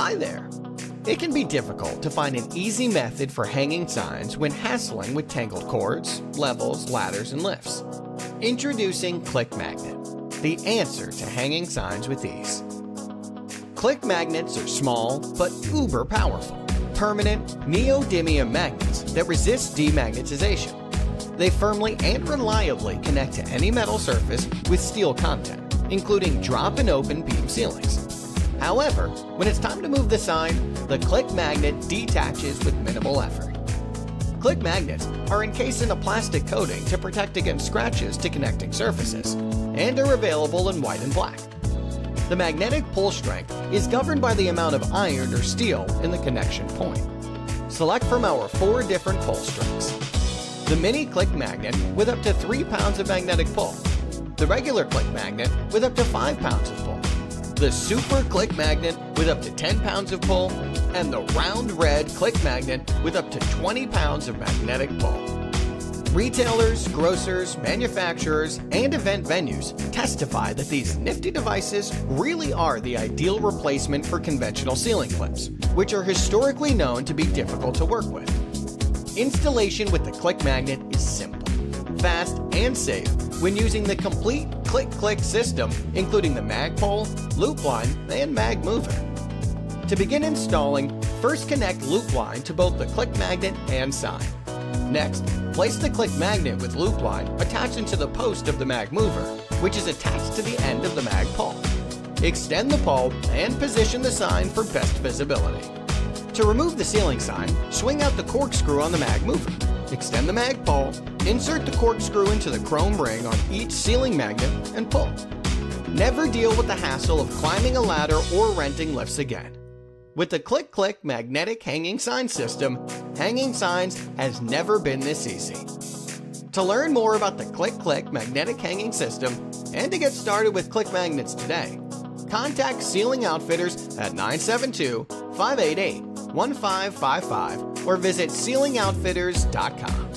Hi there! It can be difficult to find an easy method for hanging signs when hassling with tangled cords, levels, ladders, and lifts. Introducing ClikMagnet, the answer to hanging signs with ease. ClikMagnets are small but uber powerful, permanent neodymium magnets that resist demagnetization. They firmly and reliably connect to any metal surface with steel content, including drop and open beam ceilings. However, when it's time to move the sign, the ClikMagnet detaches with minimal effort. ClikMagnets are encased in a plastic coating to protect against scratches to connecting surfaces, and are available in white and black. The magnetic pull strength is governed by the amount of iron or steel in the connection point. Select from our 4 different pull strengths. The mini ClikMagnet with up to 3 pounds of magnetic pull, the regular ClikMagnet with up to 5 pounds of pull, the Super ClikMagnet with up to 10 pounds of pull, and the round red ClikMagnet with up to 20 pounds of magnetic pull. Retailers, grocers, manufacturers, and event venues testify that these nifty devices really are the ideal replacement for conventional ceiling clips, which are historically known to be difficult to work with. Installation with the ClikMagnet is simple, fast, and safe when using the complete Clik-Clik system, including the mag pole, loop line, and mag mover. To begin installing, first connect loop line to both the ClikMagnet and sign. Next, place the ClikMagnet with loop line attached into the post of the mag mover, which is attached to the end of the mag pole. Extend the pole and position the sign for best visibility. To remove the ceiling sign, swing out the corkscrew on the mag mover. Extend the mag pole, insert the corkscrew into the chrome ring on each ceiling magnet, and pull. Never deal with the hassle of climbing a ladder or renting lifts again. With the Clik-Clik magnetic hanging sign system, hanging signs has never been this easy. To learn more about the Clik-Clik magnetic hanging system and to get started with ClikMagnets today, contact Ceiling Outfitters at 972-588-1555 or visit CeilingOutfitters.com.